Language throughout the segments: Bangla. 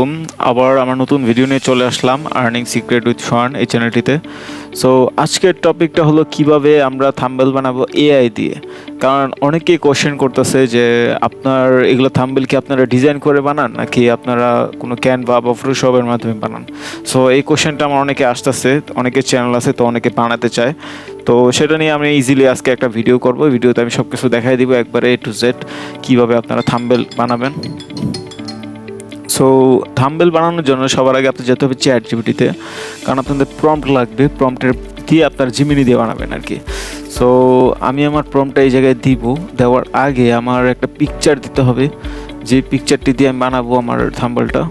আলাইকুম। আবার আমার নতুন ভিডিও নিয়ে চলে আসলাম আর্নিং সিক্রেট উইথ শোয়ান এই চ্যানেলটিতে। সো আজকের টপিকটা হলো কিভাবে আমরা থাম্বনেল বানাবো এআই দিয়ে। কারণ অনেকেই কোশ্চেন করতেছে যে আপনার এগুলো থাম্বনেল কি আপনারা ডিজাইন করে বানান নাকি আপনারা কোনো ক্যানভা বা ফটোশপের মাধ্যমে বানান। সো এই কোশ্চেনটা আমার অনেকে আসতেছে, অনেকের চ্যানেল আছে তো অনেকে বানাতে চায়। তো সেটা নিয়ে আমি ইজিলি আজকে একটা ভিডিও করব। ভিডিওতে আমি সব কিছু দেখাই দিব একবারে A to Z কীভাবে আপনারা থাম্বনেল বানাবেন। সো থাম্বনেল বানানোর জন্য সবার আগে আপনি যেতে হবে চ্যাটজিপিটিতে, কারণ আপনাদের প্রম্পট লাগবে। প্রম্পটের দিয়ে আপনার জিমিনি দিয়ে বানাবেন আর কি। সো আমি আমার প্রম্পটটা এই জায়গায় দিব। দেওয়ার আগে আমার একটা পিকচার দিতে হবে, যে পিকচারটি দিয়ে আমি বানাবো আমার থাম্বনেলটা।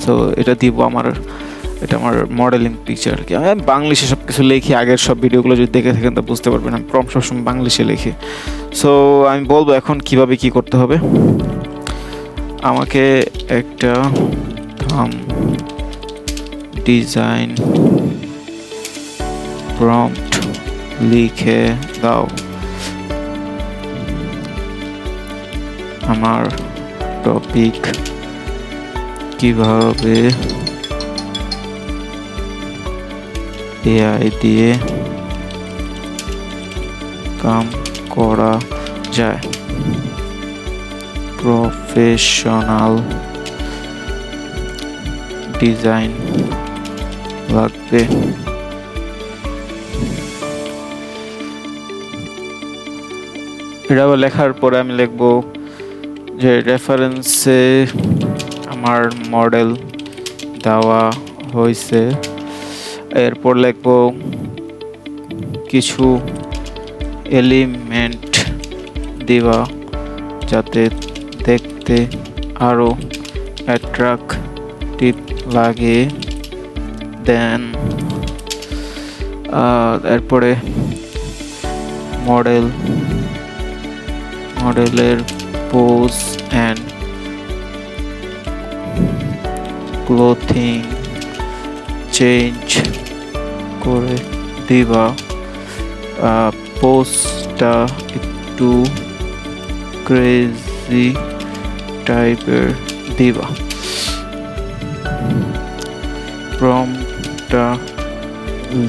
সো এটা দিব এটা আমার মডেলিং পিকচার আর কি। আমি বাংলিশে সব কিছু লিখি, আগের সব ভিডিওগুলো যদি দেখে থাকেন তা বুঝতে পারবেন আমি প্রম্পট সবসময় বাংলিশে লিখি। সো আমি বলবো এখন কিভাবে কি করতে হবে। আমাকে একটা ডিজাইন প্রম্পট লিখে দাও। আমার টপিক কিভাবে এআই দিয়ে কাম করা যায়, প্রফেশনাল ডিজাইন লাগবে। এটা লেখার পরে আমি লিখব যে রেফারেন্সে আমার মডেল দেওয়া হয়েছে। এরপর লিখব কিছু এলিমেন্ট দেওয়া যাতে দেখতে আরো অ্যাট্রাকটিভ লাগে। দেন এরপরে মডেলের পোজ অ্যান্ড ক্লোথিং চেঞ্জ করে দিবা। পোজটা একটু ক্রেজি টাইপের দিবা। প্রম্পটটা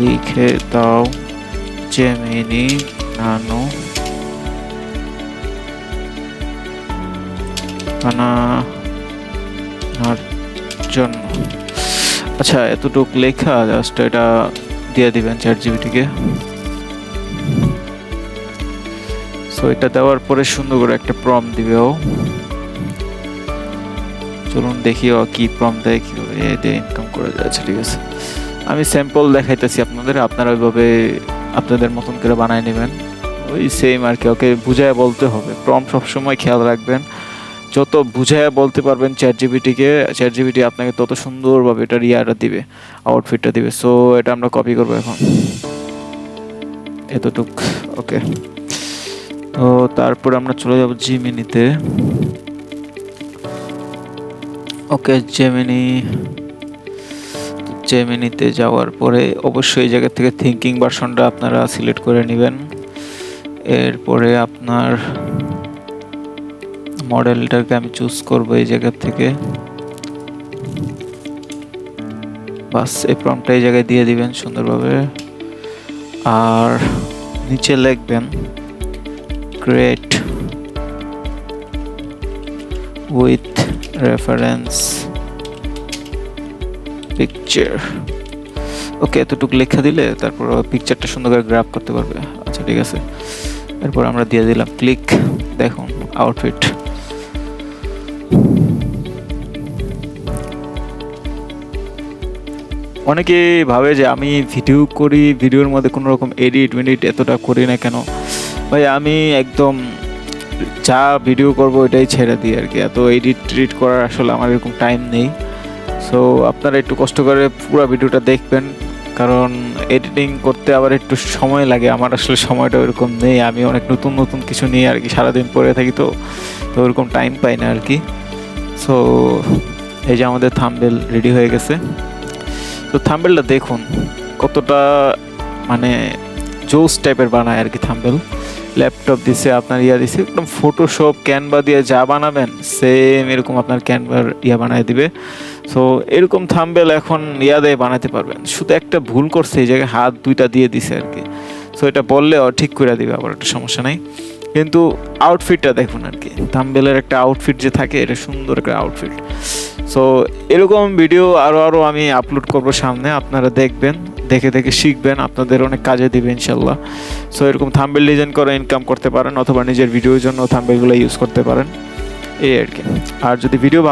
লিখে দাও জেমিনি নানো বানানোর জন্য। আচ্ছা, এতটুকু লেখা জাস্ট এটা দিয়ে দিবেন চ্যাটজিপিটিকে। সো এটা দেওয়ার পরে সুন্দর করে একটা প্রম্পট দিবে ও। চলুন দেখি ও কি প্রম্পট দেয়, কীভাবে এতে ইনকাম করে যাচ্ছে। ঠিক আছে, আমি স্যাম্পল দেখাইতেছি আপনাদের, আপনারা ওইভাবে আপনাদের মতন করে বানায় নেবেন। ওই সেম আর কি, ওকে বুঝায় বলতে হবে। প্রম্পট সবসময় খেয়াল রাখবেন, যত বুঝায় বলতে পারবেন চ্যাটজিপিটিকে, চ্যাটজিপিটি আপনাকে তত সুন্দরভাবে এটার ইয়াটা দিবে, আউটফিটটা দিবে। সো এটা আমরা কপি করবো এখন এতটুক। ওকে, তো তারপর আমরা চলে যাব জিমিনিতে। ওকে, জেমিনিতে যাওয়ার পরে অবশ্যই এই জায়গা থেকে থিঙ্কিং ভার্সনটা আপনারা সিলেক্ট করে নেবেন। এরপরে আপনার মডেলটাকে আমি চুজ করব এই জায়গা থেকে। বাস এই প্রম্পটটা এই জায়গায় দিয়ে দিবেন সুন্দরভাবে। আর নিচে লিখবেন ক্রিয়েট উইথ রেফারেন্স পিকচার। ওকে, এতটুকু লেখা দিলে তারপর পিকচারটা সুন্দর করে গ্র্যাব করতে পারবে। আচ্ছা ঠিক আছে, এরপর আমরা দিয়ে দিলাম ক্লিক। দেখুন আউটফিট। অনেকে ভাবে যে আমি ভিডিও করি, ভিডিওর মধ্যে কোনো রকম এডিট এতটা করি না কেন। ভাই আমি একদম যা ভিডিও করব ওইটাই ছেড়ে দিই আর কি। এত এডিট করার আসলে আমার এরকম টাইম নেই। সো আপনারা একটু কষ্ট করে পুরো ভিডিওটা দেখবেন, কারণ এডিটিং করতে আবার একটু সময় লাগে। আমার আসলে সময়টা ওইরকম নেই, আমি অনেক নতুন কিছু নিয়ে আর কি সারাদিন পড়ে থাকি, তো ওরকম টাইম পাই না আর কি। সো এই যে আমাদের থাম্বনেল রেডি হয়ে গেছে। তো থাম্বনেলটা দেখুন কতটা মানে জোস টাইপের বানায় আর কি থাম্বনেল। ল্যাপটপ দিছে, আপনার দিছে, একদম ফটোশপ ক্যানভা দিয়ে যা বানাবেন সেম এরকম আপনার ক্যানভার বানায় দিবে। সো এরকম থাম্বনেল এখন ইয়াদে বানাতে পারবেন, শুধু একটা ভুল করছে এই জায়গায় হাত দুইটা দিয়ে দিছে আর কি। সো এটা বললে ঠিক করে দিবে, আবার একটা সমস্যা নাই। কিন্তু আউটফিটটা দেখুন আর কি, থাম্বনেলের একটা আউটফিট যে থাকে, এটা সুন্দর একটা আউটফিট। সো এরকম ভিডিও আরও আমি আপলোড করব সামনে, আপনারা দেখবেন, দেখে দেখে শিখবেন, আপনাদের অনেক কাজে দিবে ইনশাল্লাহ। সো এরকম থাম্বনেল ডিজাইন করে ইনকাম করতে পারেন, অথবা নিজের ভিডিওর জন্য থাম্বনেলগুলো ইউজ করতে পারেন, এই আর কি। আর যদি ভিডিও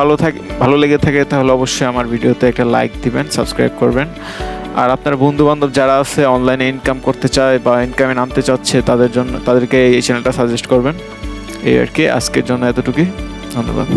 ভালো লেগে থাকে তাহলে অবশ্যই আমার ভিডিওতে একটা লাইক দিবেন, সাবস্ক্রাইব করবেন। আর আপনার বন্ধু বান্ধব যারা আছে অনলাইনে ইনকাম করতে চায় বা ইনকামে নামতে চাচ্ছে, তাদেরকে এই চ্যানেলটা সাজেস্ট করবেন, এই আর কি। আজকের জন্য এতটুকুই, ধন্যবাদ।